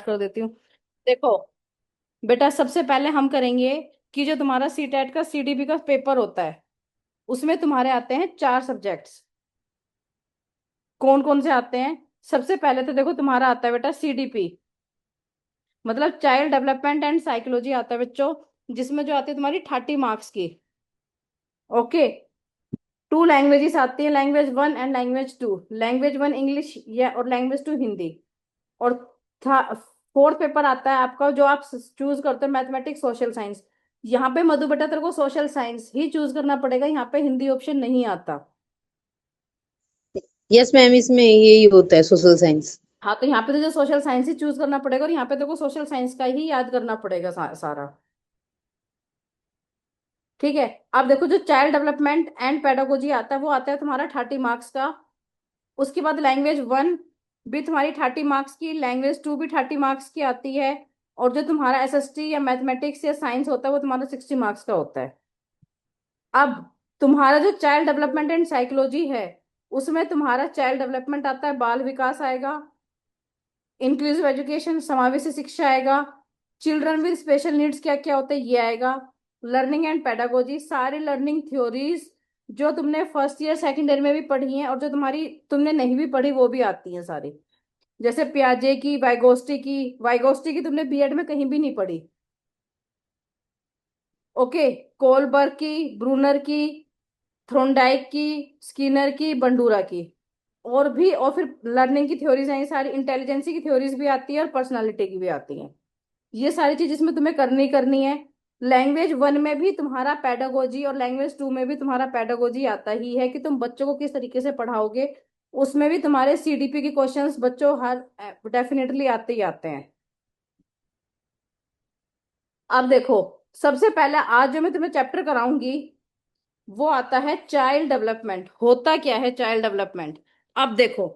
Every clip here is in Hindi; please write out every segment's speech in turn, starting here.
कर देती हूँ। देखो बेटा, सबसे पहले हम करेंगे कि जो तुम्हारा सीटेट का सीडीपी का पेपर होता है, उसमें तुम्हारे आते हैं 4 सब्जेक्ट्स। कौन कौन से आते हैं? सबसे पहले तो देखो तुम्हारा आता है बेटा सीडीपी, मतलब चाइल्ड डेवलपमेंट एंड साइकोलॉजी आता है बच्चों, जिसमें जो आती है तुम्हारी 30 मार्क्स की। ओके। 2 लैंग्वेजेस आती है, language 1 and language 2। Language 1 English या और लैंग्वेज 2 हिंदी। और था फोर्थ पेपर आता है आपका, जो आप चूज करते हो, मैथमेटिक्स सोशल साइंस। यहाँ पे मधु बेटा तेरे को सोशल साइंस ही चूज करना पड़ेगा, यहाँ पे हिंदी ऑप्शन नहीं आता। यस मैम, इसमें यही होता है सोशल साइंस। हाँ, तो यहाँ पे तुझे सोशल साइंस ही चूज करना पड़ेगा, और यहाँ पे तेरे को सोशल साइंस का ही याद करना पड़ेगा सारा। ठीक है। अब देखो, जो चाइल्ड डेवलपमेंट एंड पेडागोजी आता है, वो आता है तुम्हारा 30 मार्क्स का। उसके बाद लैंग्वेज 1 भी तुम्हारी 30 मार्क्स की, लैंग्वेज 2 भी 30 मार्क्स की आती है। और जो तुम्हारा एसएसटी या मैथमेटिक्स या साइंस होता है, वो तुम्हारा 60 मार्क्स का होता है। अब तुम्हारा जो चाइल्ड डेवलपमेंट एंड साइकोलॉजी है, उसमें तुम्हारा चाइल्ड डेवलपमेंट आता है, बाल विकास आएगा, इंक्लूसिव एजुकेशन समावेशी शिक्षा आएगा, चिल्ड्रन विद स्पेशल नीड्स क्या क्या होते हैं ये आएगा, लर्निंग एंड पेडागोजी, सारी लर्निंग थ्योरीज जो तुमने फर्स्ट ईयर सेकेंड ईयर में भी पढ़ी हैं, और जो तुम्हारी तुमने नहीं भी पढ़ी वो भी आती हैं सारी। जैसे पियाजे की, वाइगोस्टी की तुमने बीएड में कहीं भी नहीं पढ़ी। ओके। कोलबर्ग की, ब्रूनर की, थ्रोनडाइक की, स्किनर की, बंडूरा की, और भी। और फिर लर्निंग की थ्योरीज हैं ये सारी, इंटेलिजेंसी की थ्योरीज भी आती है और पर्सनालिटी की भी आती है। ये सारी चीज इसमें तुम्हें करनी है। लैंग्वेज 1 में भी तुम्हारा पेडागोजी और लैंग्वेज 2 में भी तुम्हारा पेडागोजी आता ही है, कि तुम बच्चों को किस तरीके से पढ़ाओगे। उसमें भी तुम्हारे सीडीपी के क्वेश्चंस बच्चों हर डेफिनेटली आते ही आते हैं। अब देखो, सबसे पहले आज जो मैं तुम्हें चैप्टर कराऊंगी, वो आता है चाइल्ड डेवलपमेंट। होता क्या है चाइल्ड डेवलपमेंट? अब देखो,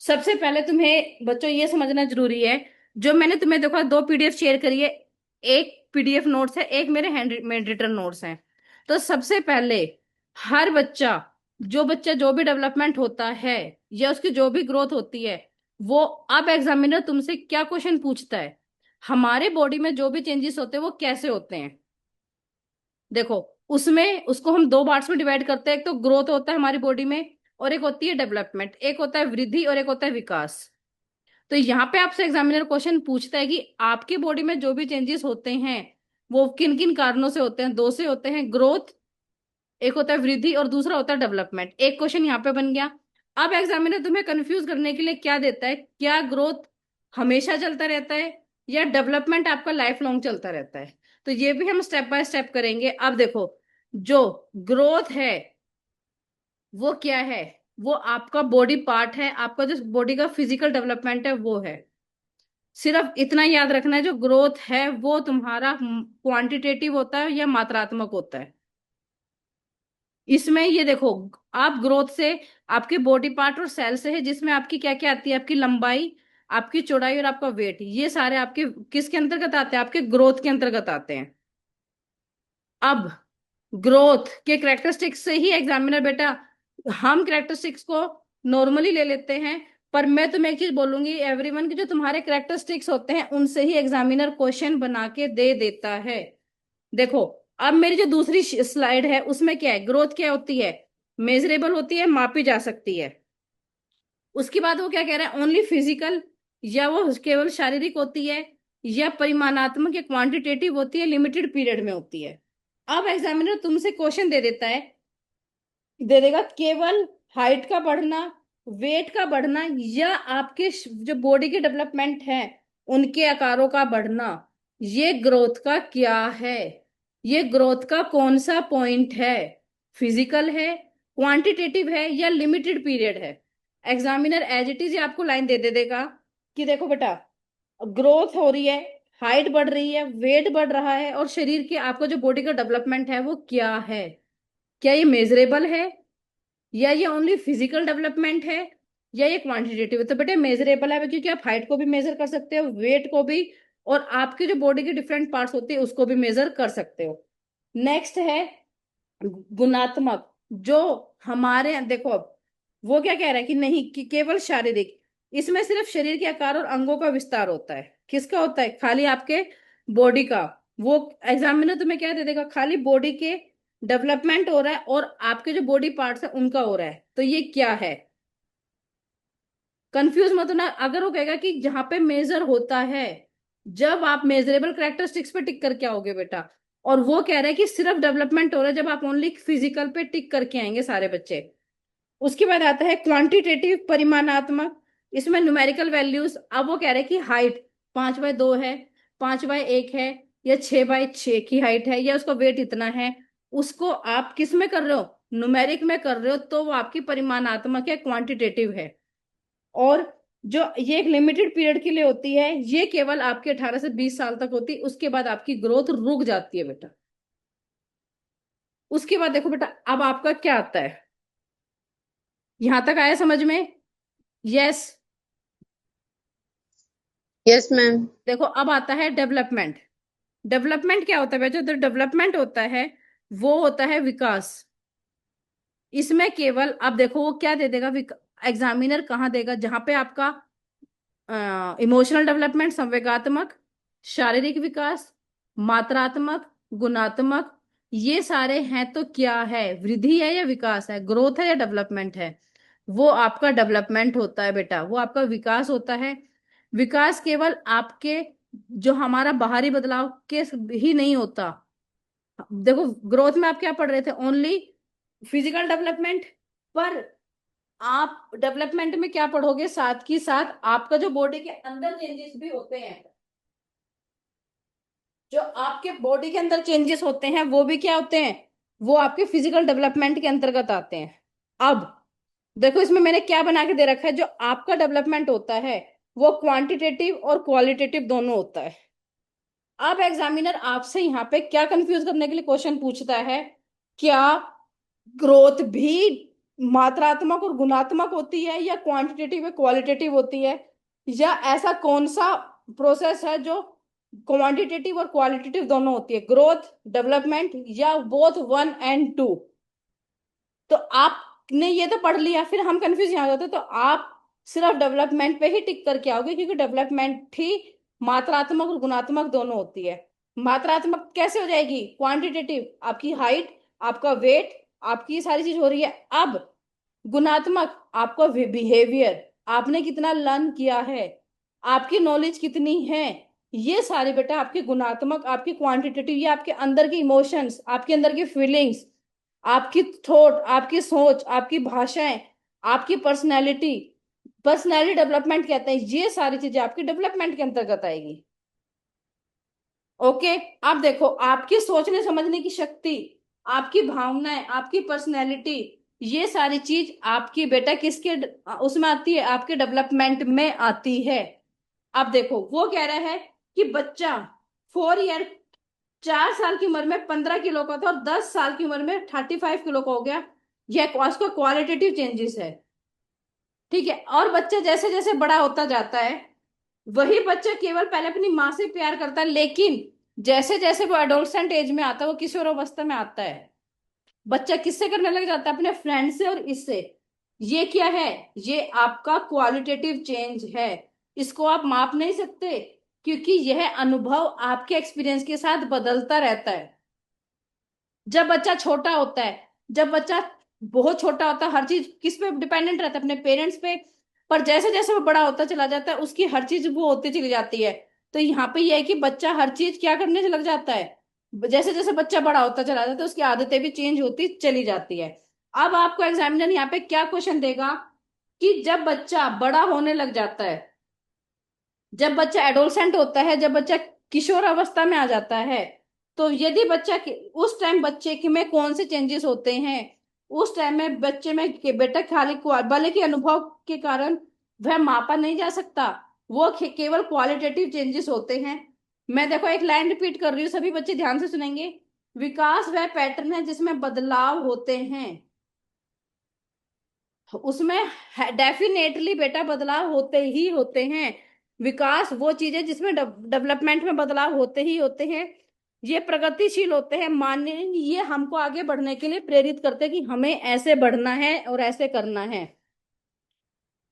सबसे पहले तुम्हें बच्चों ये समझना जरूरी है, जो मैंने तुम्हें देखो 2 पीडीएफ शेयर करी है। एक पीडीएफ नोट्स है, एक मेरे हैंड रिटन नोट्स हैं। तो सबसे पहले हर बच्चा, जो बच्चा जो भी डेवलपमेंट होता है या उसकी जो भी ग्रोथ होती है, वो, अब एग्जामिनर तुमसे क्या क्वेश्चन पूछता है, हमारे बॉडी में जो भी चेंजेस होते हैं वो कैसे होते हैं। देखो, उसमें उसको हम 2 पार्ट्स में डिवाइड करते हैं। एक तो ग्रोथ होता है हमारी बॉडी में, और एक होती है डेवलपमेंट। एक होता है वृद्धि और एक होता है विकास। तो यहाँ पे आपसे एग्जामिनर क्वेश्चन पूछता है कि आपके बॉडी में जो भी चेंजेस होते हैं, वो किन किन कारणों से होते हैं। 2 से होते हैं, ग्रोथ, एक होता है वृद्धि, और दूसरा होता है डेवलपमेंट। एक क्वेश्चन यहाँ पे बन गया। अब एग्जामिनर तुम्हें कंफ्यूज करने के लिए क्या देता है, क्या ग्रोथ हमेशा चलता रहता है, या डेवलपमेंट आपका लाइफ लॉन्ग चलता रहता है। तो ये भी हम स्टेप बाय स्टेप करेंगे। अब देखो, जो ग्रोथ है वो क्या है? वो आपका बॉडी पार्ट है, आपका जो बॉडी का फिजिकल डेवलपमेंट है वो है। सिर्फ इतना याद रखना है, जो ग्रोथ है वो तुम्हारा क्वांटिटेटिव होता है या मात्रात्मक होता है। इसमें ये देखो, आप ग्रोथ से आपके बॉडी पार्ट और सेल से है, जिसमें आपकी क्या क्या आती है, आपकी लंबाई, आपकी चौड़ाई और आपका वेट, ये सारे आपके किसके अंतर्गत आते हैं? आपके ग्रोथ के अंतर्गत आते हैं। अब ग्रोथ के करेक्टरिस्टिक्स से ही एग्जामिनर बेटा, हम करेक्टरिस्टिक्स को नॉर्मली ले लेते हैं, पर मैं तुम्हें एक चीज बोलूंगी, एवरीवन के जो तुम्हारे करेक्टरिस्टिक्स होते हैं उनसे ही एग्जामिनर क्वेश्चन बना के दे देता है। देखो, अब मेरी जो दूसरी स्लाइड है उसमें क्या है, ग्रोथ क्या होती है? मेजरेबल होती है, मापी जा सकती है। उसके बाद वो क्या कह रहा है, ओनली फिजिकल, या वो केवल शारीरिक होती है, या परिमाणात्मक या क्वांटिटेटिव होती है, लिमिटेड पीरियड में होती है। अब एग्जामिनर तुमसे क्वेश्चन दे देता है, दे देगा, केवल हाइट का बढ़ना, वेट का बढ़ना, या आपके जो बॉडी के डेवलपमेंट है उनके आकारों का बढ़ना, ये ग्रोथ का क्या है? ये ग्रोथ का कौन सा पॉइंट है? फिजिकल है, क्वांटिटेटिव है, या लिमिटेड पीरियड है? एग्जामिनर एज इट इज आपको लाइन दे देगा कि देखो बेटा, ग्रोथ हो रही है, हाइट बढ़ रही है, वेट बढ़ रहा है, और शरीर के आपका जो बॉडी का डेवलपमेंट है वो क्या है? क्या ये मेजरेबल है, या ये ओनली फिजिकल डेवलपमेंट है, या ये क्वांटिटेटिव है? तो बेटे मेजरेबल है, क्योंकि आप हाइट को भी मेजर कर सकते हो, वेट को भी, और आपके जो बॉडी के डिफरेंट पार्ट्स होते हैं उसको भी मेजर कर सकते हो। नेक्स्ट है गुणात्मक। जो हमारे देखो, अब वो क्या कह रहा है कि नहीं, कि केवल शारीरिक, इसमें सिर्फ शरीर के आकार और अंगों का विस्तार होता है। किसका होता है? खाली आपके बॉडी का। वो एग्जामिनर तुम्हें क्या दे देगा? खाली बॉडी के डेवलपमेंट हो रहा है और आपके जो बॉडी पार्ट्स है उनका हो रहा है, तो ये क्या है? कंफ्यूज मत होना। अगर वो कहेगा कि जहां पे मेजर होता है, जब आप मेजरेबल कैरेक्टरिस्टिक्स पे टिक करके आओगे बेटा, और वो कह रहा है कि सिर्फ डेवलपमेंट हो रहा है, जब आप ओनली फिजिकल पे टिक करके आएंगे सारे बच्चे। उसके बाद आता है क्वांटिटेटिव, परिमाणात्मक। इसमें न्यूमेरिकल वैल्यूज। अब वो कह रहे हैं कि हाइट 5x2 है, 5x1 है, या 6x6 की हाइट है, या उसका वेट इतना है। उसको आप किस में कर रहे हो? न्यूमेरिक में कर रहे हो, तो वो आपकी परिमाणात्मक है, क्वांटिटेटिव है। और जो ये एक लिमिटेड पीरियड के लिए होती है, ये केवल आपके 18 से 20 साल तक होती है, उसके बाद आपकी ग्रोथ रुक जाती है बेटा। उसके बाद देखो बेटा, अब आपका क्या आता है? यहां तक आया समझ में? यस। Yes ma'am. देखो अब आता है डेवलपमेंट। डेवलपमेंट क्या होता है बेटा? जो डेवलपमेंट होता है वो होता है विकास। इसमें केवल अब देखो वो क्या दे देगा, एग्जामिनर कहाँ देगा? जहां पे आपका इमोशनल डेवलपमेंट, संवेगात्मक, शारीरिक विकास, मात्रात्मक, गुणात्मक, ये सारे हैं, तो क्या है? वृद्धि है या विकास है? ग्रोथ है या डेवलपमेंट है? वो आपका डेवलपमेंट होता है बेटा, वो आपका विकास होता है। विकास केवल आपके जो हमारा बाहरी बदलाव के ही नहीं होता। देखो ग्रोथ में आप क्या पढ़ रहे थे? Only physical development. पर आप डेवलपमेंट में क्या पढ़ोगे? साथ की साथ आपका जो बॉडी के अंदर चेंजेस भी होते हैं, जो आपके बॉडी के अंदर चेंजेस होते हैं वो भी क्या होते हैं? वो आपके फिजिकल डेवलपमेंट के अंतर्गत आते हैं। अब देखो इसमें मैंने क्या बना के दे रखा है। जो आपका डेवलपमेंट होता है वो क्वांटिटेटिव और क्वालिटेटिव दोनों होता है। अब एग्जामिनर आपसे यहाँ पे क्या कंफ्यूज करने के लिए क्वेश्चन पूछता है? क्या ग्रोथ भी मात्रात्मक और गुणात्मक होती है, या क्वांटिटेटिव या क्वालिटेटिव होती है? या ऐसा कौन सा प्रोसेस है जो क्वांटिटेटिव और क्वालिटेटिव दोनों होती है? ग्रोथ, डेवलपमेंट, या बोथ 1 और 2? तो आपने ये तो पढ़ लिया, फिर हम कंफ्यूज यहाँ हो जाते, तो आप सिर्फ डेवलपमेंट पे ही टिक करके आओगे, क्योंकि डेवलपमेंट ही मात्रात्मक और गुणात्मक दोनों होती है। मात्रात्मक कैसे हो जाएगी? क्वांटिटेटिव, आपकी हाइट, आपका वेट, आपकी ये सारी चीज हो रही है। अब गुणात्मक, आपका बिहेवियर, आपने कितना लर्न किया है, आपकी नॉलेज कितनी है, ये सारे बेटा आपके गुणात्मक। आपकी क्वांटिटेटिव, ये आपके अंदर की इमोशंस, आपके अंदर की फीलिंग्स, आपकी थॉट, आपकी सोच, आपकी भाषाएं, आपकी पर्सनैलिटी। पर्सनैलिटी डेवलपमेंट कहते हैं। ये सारी चीजें आपकी डेवलपमेंट के अंतर्गत आएगी। ओके। अब देखो आपकी सोचने समझने की शक्ति, आपकी भावनाएं, आपकी पर्सनैलिटी, ये सारी चीज आपकी बेटा किसके उसमें आती है? आपके डेवलपमेंट में आती है। अब देखो वो कह रहा है कि बच्चा 4 ईयर, 4 साल की उम्र में 15 किलो का था और 10 साल की उम्र में 35 किलो का हो गया। यह उसका क्वालिटेटिव चेंजेस है। ठीक है। और बच्चा जैसे जैसे बड़ा होता जाता है, वही बच्चा केवल पहले अपनी माँ से प्यार करता है, लेकिन जैसे जैसे वो एडोलसेंट एज में आता है, वो किशोर अवस्था में आता है, बच्चा किससे करने लग जाता है? अपने फ्रेंड से और इससे। ये क्या है? ये आपका क्वालिटेटिव चेंज है। इसको आप माप नहीं सकते, क्योंकि यह अनुभव आपके एक्सपीरियंस के साथ बदलता रहता है। जब बच्चा छोटा होता है, जब बच्चा बहुत छोटा होता है, हर चीज किस पे डिपेंडेंट रहता है? अपने पेरेंट्स पे। पर जैसे जैसे वो बड़ा होता चला जाता है, उसकी हर चीज वो होती चली जाती है। तो यहाँ पे यह है कि बच्चा हर चीज क्या करने से लग जाता है? जैसे जैसे बच्चा बड़ा होता चला जाता है, उसकी आदतें भी चेंज होती चली जाती है। अब आपको एग्जामिनर यहाँ पे क्या क्वेश्चन देगा कि जब बच्चा बड़ा होने लग जाता है, जब बच्चा एडोलसेंट होता है, जब बच्चा किशोर अवस्था में आ जाता है, तो यदि उस टाइम बच्चे के में कौन से चेंजेस होते हैं? उस टाइम में बच्चे में बेटा खाली बल के अनुभव के कारण वह मापा नहीं जा सकता। वो केवल क्वालिटेटिव चेंजेस होते हैं। मैं देखो एक लाइन रिपीट कर रही हूँ, सभी बच्चे ध्यान से सुनेंगे। विकास वह पैटर्न है जिसमें बदलाव होते हैं। उसमें डेफिनेटली बेटा बदलाव होते ही होते हैं। विकास वो चीज है जिसमें डेवलपमेंट में बदलाव होते ही होते हैं। ये प्रगतिशील होते हैं, मानने ये हमको आगे बढ़ने के लिए प्रेरित करते हैं कि हमें ऐसे बढ़ना है और ऐसे करना है।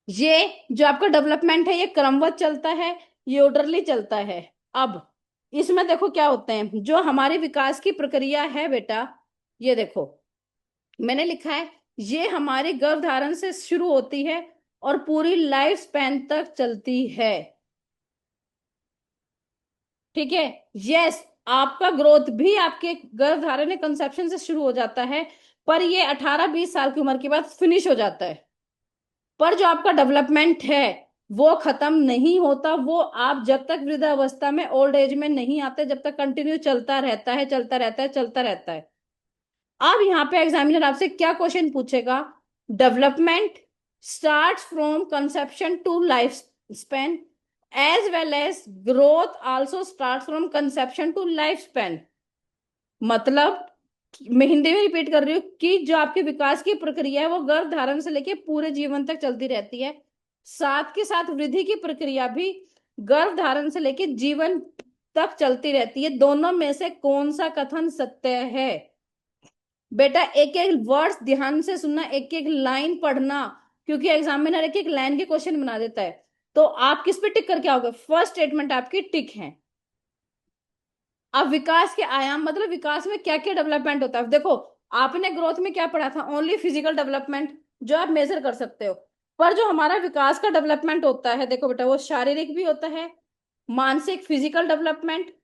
ये जो आपका डेवलपमेंट है ये क्रमवत चलता है, ये ऑर्डरली चलता है। अब इसमें देखो क्या होते हैं, जो हमारी विकास की प्रक्रिया है बेटा, ये देखो मैंने लिखा है, ये हमारे गर्भधारण से शुरू होती है और पूरी लाइफ स्पैन तक चलती है। ठीक है। यस, आपका ग्रोथ भी आपके गर्भधारण या कंसेप्शन से शुरू हो जाता है, पर ये 18-20 साल की उम्र के बाद फिनिश हो जाता है। पर जो आपका डेवलपमेंट है वो खत्म नहीं होता, वो आप जब तक वृद्धावस्था में, ओल्ड एज में नहीं आते, जब तक कंटिन्यू चलता रहता है, चलता रहता है, चलता रहता है। अब यहाँ पे एग्जामिनर आपसे क्या क्वेश्चन पूछेगा, development start from conception to life span as well as growth also start from conception to life span. मतलब मैं हिंदी में रिपीट कर रही हूँ कि जो आपके विकास की प्रक्रिया है वो गर्भ धारण से लेके पूरे जीवन तक चलती रहती है, साथ के साथ वृद्धि की प्रक्रिया भी गर्भ धारण से लेके जीवन तक चलती रहती है। दोनों में से कौन सा कथन सत्य है? बेटा एक एक वर्ड्स ध्यान से सुनना, एक एक लाइन पढ़ना, क्योंकि एग्जामिनर एक एक लाइन के क्वेश्चन बना देता है। तो आप किस पे टिक करके आओगे? फर्स्ट स्टेटमेंट आपकी टिक है। अब विकास के आयाम मतलब विकास में क्या क्या डेवलपमेंट होता है, देखो आपने ग्रोथ में क्या पढ़ा था, ओनली फिजिकल डेवलपमेंट जो आप मेजर कर सकते हो। पर जो हमारा विकास का डेवलपमेंट होता है देखो बेटा, वो शारीरिक भी होता है, मानसिक फिजिकल डेवलपमेंट,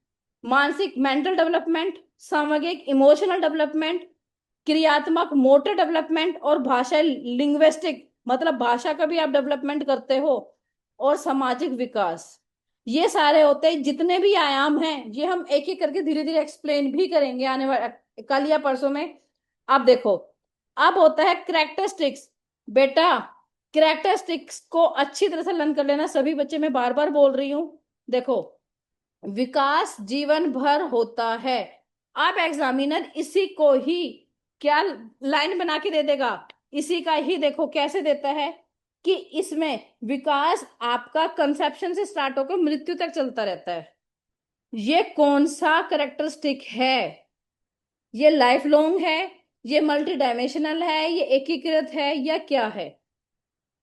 मानसिक मेंटल डेवलपमेंट, सामाजिक इमोशनल डेवलपमेंट, क्रियात्मक मोटर डेवलपमेंट, और भाषा लिंग्विस्टिक मतलब भाषा का भी आप डेवलपमेंट करते हो, और सामाजिक विकास। ये सारे होते हैं, जितने भी आयाम हैं ये हम एक एक करके धीरे धीरे एक्सप्लेन भी करेंगे आने वाले कल या परसों में। अब देखो, अब होता है करेक्टरिस्टिक्स। बेटा करेक्टरिस्टिक्स को अच्छी तरह से लर्न कर लेना सभी बच्चे, मैं बार बार बोल रही हूँ। देखो विकास जीवन भर होता है। अब एग्जामिनर इसी को ही क्या लाइन बना के दे देगा, इसी का ही देखो कैसे देता है कि इसमें विकास आपका कंसेप्शन से स्टार्ट होकर मृत्यु तक चलता रहता है। ये कौन सा करेक्टरिस्टिक है? ये लाइफ लॉन्ग है, ये मल्टी डायमेंशनल है, ये एकीकृत है, या क्या है?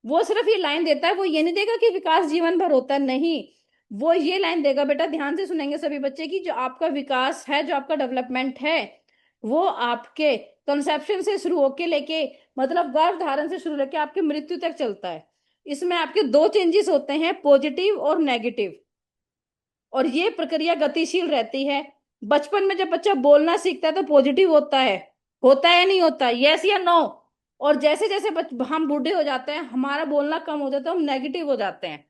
वो सिर्फ ये लाइन देता है, वो ये नहीं देगा कि विकास जीवन भर होता है, नहीं। वो ये लाइन देगा, बेटा ध्यान से सुनेंगे सभी बच्चे, की जो आपका विकास है, जो आपका डेवलपमेंट है, वो आपके कंसेप्शन से शुरू होके लेके मतलब गर्भ धारण से शुरू लेके आपकी मृत्यु तक चलता है। इसमें आपके दो चेंजेस होते हैं, पॉजिटिव और नेगेटिव, और ये प्रक्रिया गतिशील रहती है। बचपन में जब बच्चा बोलना सीखता है तो पॉजिटिव होता है या नहीं होता, यस या नो? और जैसे जैसे हम बूढ़े हो जाते हैं, हमारा बोलना कम हो जाता है, हम नेगेटिव हो जाते हैं।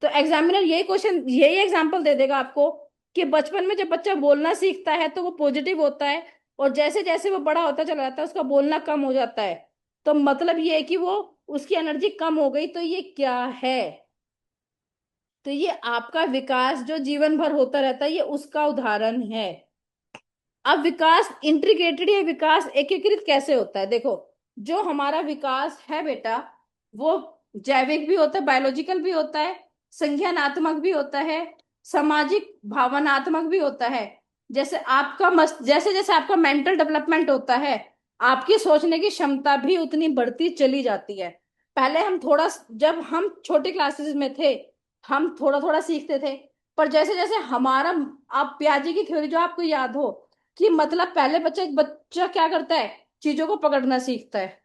तो एग्जामिनर यही क्वेश्चन, यही एग्जाम्पल दे देगा आपको कि बचपन में जब बच्चा बोलना सीखता है तो वो पॉजिटिव होता है, और जैसे जैसे वो बड़ा होता चला जाता है उसका बोलना कम हो जाता है। तो मतलब ये है कि वो उसकी एनर्जी कम हो गई। तो ये क्या है? तो ये आपका विकास जो जीवन भर होता रहता है, ये उसका उदाहरण है। अब विकास इंटीग्रेटेड या विकास एकीकृत कैसे होता है? देखो जो हमारा विकास है बेटा, वो जैविक भी होता है, बायोलॉजिकल भी होता है, संज्ञानात्मक भी होता है, सामाजिक भावनात्मक भी होता है। जैसे आपका मस्त जैसे जैसे आपका मेंटल डेवलपमेंट होता है, आपकी सोचने की क्षमता भी उतनी बढ़ती चली जाती है। पहले हम थोड़ा, जब हम छोटे क्लासेस में थे, हम थोड़ा थोड़ा सीखते थे, पर जैसे जैसे हमारा, आप पियाजे की थ्योरी जो आपको याद हो, कि मतलब पहले बच्चा क्या करता है, चीजों को पकड़ना सीखता है,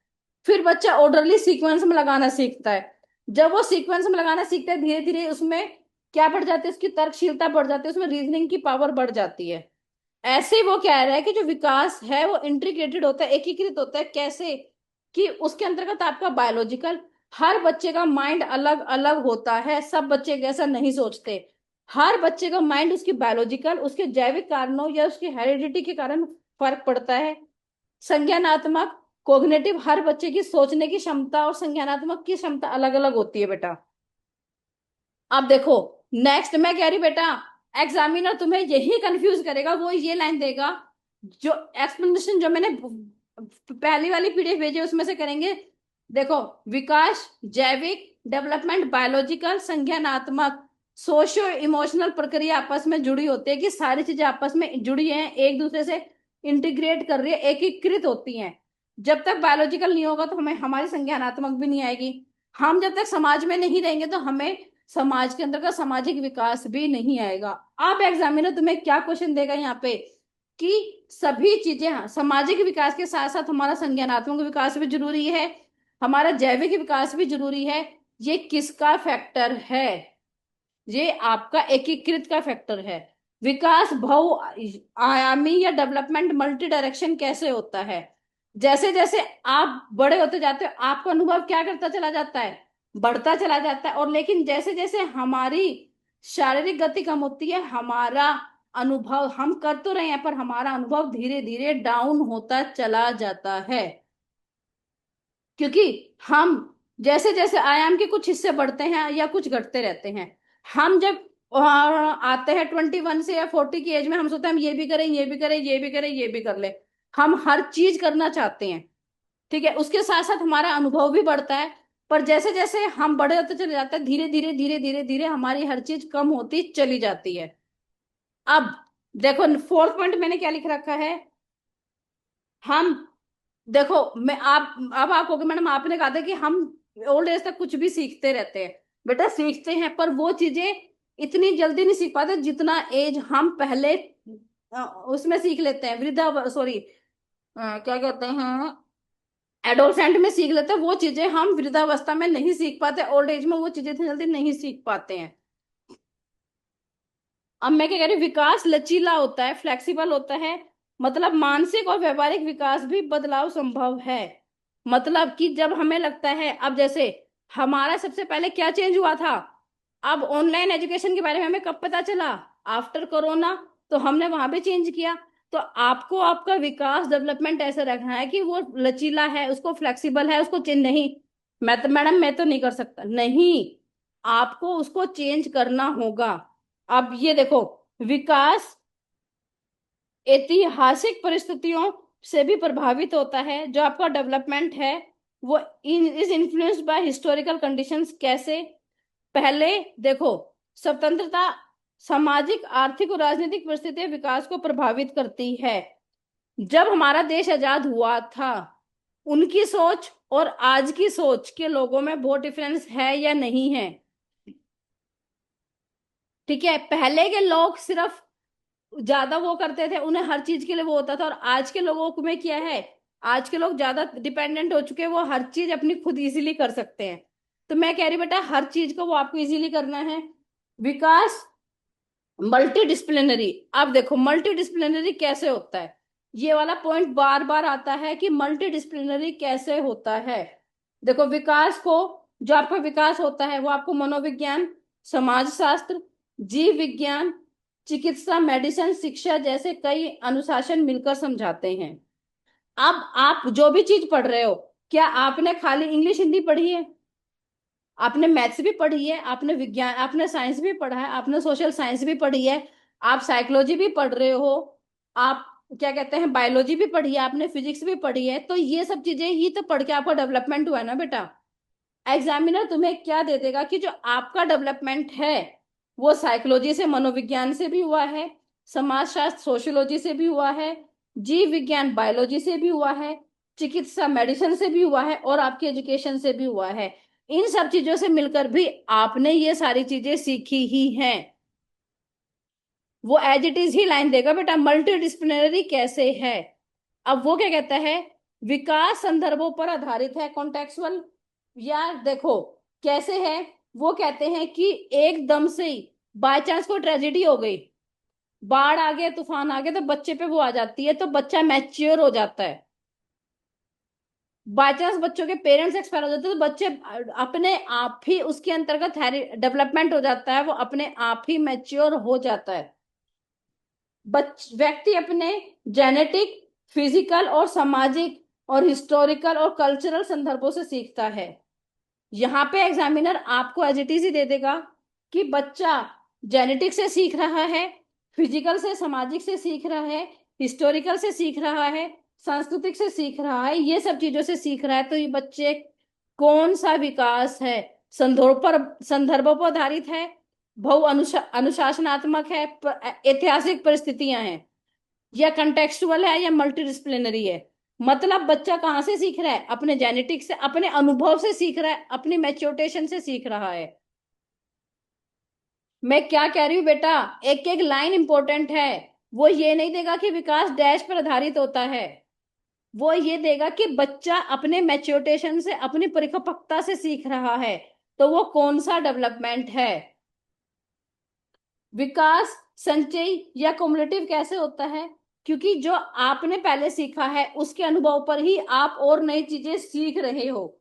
फिर बच्चा ऑर्डरली सीक्वेंस में लगाना सीखता है। जब वो सीक्वेंस में लगाना सीखता है, धीरे धीरे उसमें क्या बढ़ जाती है, उसकी तर्कशीलता बढ़ जाती है, उसमें रीजनिंग की पावर बढ़ जाती है। ऐसे ही वो कह रहा है कि जो विकास है वो इंटीग्रेटेड होता है, एकीकृत होता है। कैसे? कि उसके अंतर्गत आपका बायोलॉजिकल, हर बच्चे का माइंड अलग अलग होता है, सब बच्चे ऐसा नहीं सोचते। हर बच्चे का माइंड उसकी बायोलॉजिकल, उसके जैविक कारणों या उसकी हेरिडिटी के कारण फर्क पड़ता है। संज्ञानात्मक, कोग्निटिव, हर बच्चे की सोचने की क्षमता और संज्ञानात्मक की क्षमता अलग अलग होती है बेटा। अब देखो नेक्स्ट मैं कह रही बेटा, एग्जामिनर तुम्हें यही कंफ्यूज करेगा, वो ये लाइन देगा, जो एक्सप्लेनेशन जो मैंने पहली वाली पीडीएफ भेजी है, उसमें से करेंगे। देखो विकास जैविक, डेवलपमेंट बायोलॉजिकल, संज्ञानात्मक, सोशियो इमोशनल प्रक्रिया आपस में जुड़ी होती है, कि सारी चीजें आपस में जुड़ी हैं, एक दूसरे से इंटीग्रेट कर रही है, एकीकृत होती हैं। जब तक बायोलॉजिकल नहीं होगा तो हमें हमारी संज्ञानात्मक भी नहीं आएगी। हम जब तक समाज में नहीं रहेंगे तो हमें समाज के अंदर का सामाजिक विकास भी नहीं आएगा। अब एग्जामिनर तुम्हें क्या क्वेश्चन देगा यहाँ पे कि सभी चीजें, हाँ, सामाजिक विकास के साथ साथ हमारा संज्ञानात्मक विकास भी जरूरी है, हमारा जैविक विकास भी जरूरी है। ये किसका फैक्टर है? ये आपका एकीकृत का फैक्टर है। विकास बहु आयामी या डेवलपमेंट मल्टी डायरेक्शन कैसे होता है? जैसे जैसे आप बड़े होते जाते हो आपका अनुभव क्या करता चला जाता है? बढ़ता चला जाता है। और लेकिन जैसे जैसे हमारी शारीरिक गति कम होती है, हमारा अनुभव, हम कर तो रहे हैं पर हमारा अनुभव धीरे धीरे डाउन होता चला जाता है। क्योंकि हम जैसे जैसे आयाम के कुछ हिस्से बढ़ते हैं या कुछ घटते रहते हैं। हम जब आते हैं 21 से या 40 की एज में, हम सोचते हैं हम ये भी करें, ये भी करें, ये भी करें, ये भी कर ले। हम हर चीज करना चाहते हैं, ठीक है, उसके साथ साथ हमारा अनुभव भी बढ़ता है। पर जैसे जैसे हम बड़े होते चले जाते हैं, धीरे धीरे धीरे धीरे धीरे हमारी हर चीज कम होती चली जाती है। अब देखो, फोर्थ पॉइंट मैंने क्या लिख रखा है। हम देखो, मैं आप अब आप कहोगे मैडम आपने कहा था कि हम ओल्ड एज तक कुछ भी सीखते रहते हैं। बेटा सीखते हैं पर वो चीजें इतनी जल्दी नहीं सीख पाते जितना एज हम पहले उसमें सीख लेते हैं, वृद्धा सॉरी क्या कहते हैं, एडोलसेंट में सीख लेते हैं। वो चीजें हम वृद्धावस्था में नहीं सीख पाते, ओल्ड एज में वो चीजें इतनी जल्दी नहीं सीख पाते हैं। अब मैं क्या कह रही हूँ, विकास लचीला होता है, फ्लेक्सिबल होता है, मतलब मानसिक और व्यवहारिक विकास भी बदलाव संभव है। मतलब कि जब हमें लगता है, अब जैसे हमारा सबसे पहले क्या चेंज हुआ था, अब ऑनलाइन एजुकेशन के बारे में हमें कब पता चला? After corona. तो हमने वहां भी चेंज किया। तो आपको आपका विकास डेवलपमेंट ऐसे रखना है कि वो लचीला है, उसको फ्लेक्सिबल है, उसको चेंज नहीं। मैं तो मैडम मैं तो नहीं कर सकता, नहीं, आपको उसको चेंज करना होगा। अब ये देखो, विकास ऐतिहासिक परिस्थितियों से भी प्रभावित होता है। जो आपका डेवलपमेंट है वो is influenced by historical conditions. कैसे? पहले देखो, स्वतंत्रता, सामाजिक, आर्थिक और राजनीतिक परिस्थितियां विकास को प्रभावित करती है। जब हमारा देश आजाद हुआ था, उनकी सोच और आज की सोच के लोगों में बहुत डिफरेंस है या नहीं है? ठीक है, पहले के लोग सिर्फ ज्यादा वो करते थे, उन्हें हर चीज के लिए वो होता था। और आज के लोगों में क्या है, आज के लोग ज्यादा डिपेंडेंट हो चुके हैं, वो हर चीज अपनी खुद इजीली कर सकते हैं। तो मैं कह रही बेटा हर चीज को वो आपको इजीली करना है। विकास मल्टी डिसिप्लिनरी। अब देखो मल्टी डिसिप्लिनरी कैसे होता है, ये वाला पॉइंट बार बार आता है कि मल्टी डिसिप्लिनरी कैसे होता है। देखो विकास को, जो आपका विकास होता है वो आपको मनोविज्ञान, समाजशास्त्र, जीव विज्ञान, चिकित्सा, मेडिसिन, शिक्षा जैसे कई अनुशासन मिलकर समझाते हैं। अब आप जो भी चीज पढ़ रहे हो, क्या आपने खाली इंग्लिश हिंदी पढ़ी है? आपने मैथ्स भी पढ़ी है, आपने विज्ञान, आपने साइंस भी पढ़ा है, आपने सोशल साइंस भी पढ़ी है, आप साइकोलॉजी भी पढ़ रहे हो, आप क्या कहते हैं बायोलॉजी भी पढ़ी है, आपने फिजिक्स भी पढ़ी है। तो ये सब चीजें ही तो पढ़ के आपका डेवलपमेंट हुआ है ना बेटा। एग्जामिनर तुम्हें क्या दे देगा कि जो आपका डेवलपमेंट है वो साइकोलॉजी से, मनोविज्ञान से भी हुआ है, समाजशास्त्र सोशियोलॉजी से भी हुआ है, जीव विज्ञान बायोलॉजी से भी हुआ है, चिकित्सा मेडिसिन से भी हुआ है, और आपकी एजुकेशन से भी हुआ है। इन सब चीजों से मिलकर भी आपने ये सारी चीजें सीखी ही हैं। वो एज इट इज ही लाइन देगा बेटा मल्टी डिसिप्लिनरी कैसे है। अब वो क्या कहता है, विकास संदर्भों पर आधारित है, कॉन्टेक्सुअल। यार देखो कैसे है, वो कहते हैं कि एकदम से ही बाय चांस कोई ट्रेजेडी हो गई, बाढ़ आ गया, तूफान आ गया, तो बच्चे पे वो आ जाती है, तो बच्चा मैच्योर हो जाता है। बाय चांस बच्चों के पेरेंट्स एक्सपायर हो जाते हैं तो बच्चे अपने आप ही उसके अंतर्गत डेवलपमेंट हो जाता है, वो अपने आप ही मैच्योर हो जाता है। व्यक्ति अपने जेनेटिक, फिजिकल और सामाजिक और हिस्टोरिकल और कल्चरल संदर्भों से सीखता है। यहाँ पे एग्जामिनर आपको एज इट इज ही दे देगा कि बच्चा जेनेटिक से सीख रहा है, फिजिकल से, सामाजिक से सीख रहा है, हिस्टोरिकल से सीख रहा है, सांस्कृतिक से सीख रहा है, ये सब चीजों से सीख रहा है। तो ये बच्चे कौन सा विकास है, संदर्भों पर आधारित है, अनुशासनात्मक है, ऐतिहासिक परिस्थितियां हैं, या कंटेक्सुअल है, या मल्टी डिसिप्लिनरी है। मतलब बच्चा कहाँ से सीख रहा है? अपने जेनेटिक्स से, अपने अनुभव से सीख रहा है, अपनी मैच्योर्टेशन से सीख रहा है। मैं क्या कह रही हूँ बेटा, एक एक लाइन इंपॉर्टेंट है। वो ये नहीं देगा कि विकास डैश पर आधारित होता है, वो ये देगा कि बच्चा अपने मैच्योर्टेशन से, अपनी परिपक्वता से सीख रहा है। तो वो कौन सा डेवलपमेंट है? विकास संचयी या कुमुलेटिव कैसे होता है? क्योंकि जो आपने पहले सीखा है उसके अनुभव पर ही आप और नई चीजें सीख रहे हो।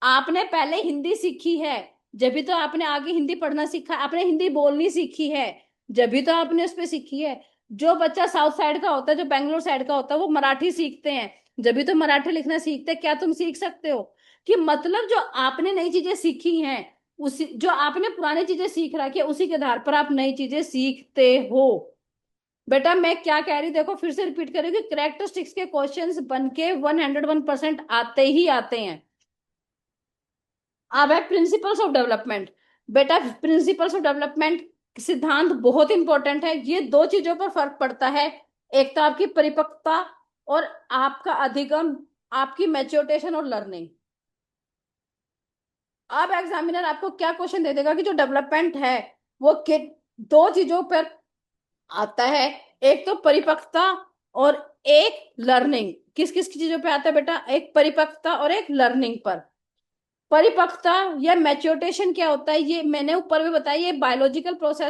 आपने पहले हिंदी सीखी है, जब भी तो आपने आगे हिंदी पढ़ना सीखा है। आपने हिंदी बोलनी सीखी है, जब भी तो आपने उस पर सीखी है। जो बच्चा साउथ साइड का होता है, जो बेंगलोर साइड का होता है, वो मराठी सीखते हैं, जब भी तो मराठी लिखना सीखते हैं। क्या तुम सीख सकते हो? कि मतलब जो आपने नई चीजें सीखी हैं, उसी जो आपने पुरानी चीजें सीख रखी है, उसी के आधार पर आप नई चीजें सीखते हो। बेटा मैं क्या कह रही हूँ, देखो फिर से रिपीट करेंगे, करेक्टरिस्टिक्स के क्वेश्चंस बन के 101% आते ही आते हैं। अब है प्रिंसिपल्स ऑफ डेवलपमेंट। बेटा प्रिंसिपल्स ऑफ डेवलपमेंट सिद्धांत बहुत इंपॉर्टेंट है। ये दो चीजों पर फर्क पड़ता है, एक तो आपकी परिपक्वता और आपका अधिगम, आपकी मैच्योर्टेशन और लर्निंग। अब एग्जामिनर आपको क्या क्वेश्चन दे देगा कि जो डेवलपमेंट है वो के दो चीजों पर आता है, एक तो परिपक्वता और एक लर्निंग। किस किस चीजों पे आता है बेटा? एक परिपक्वता और एक लर्निंग पर। परिपक्वता या मैच्योर्टेशन क्या होता है, ये मैंने ऊपर भी बताया, ये बायोलॉजिकल प्रोसेस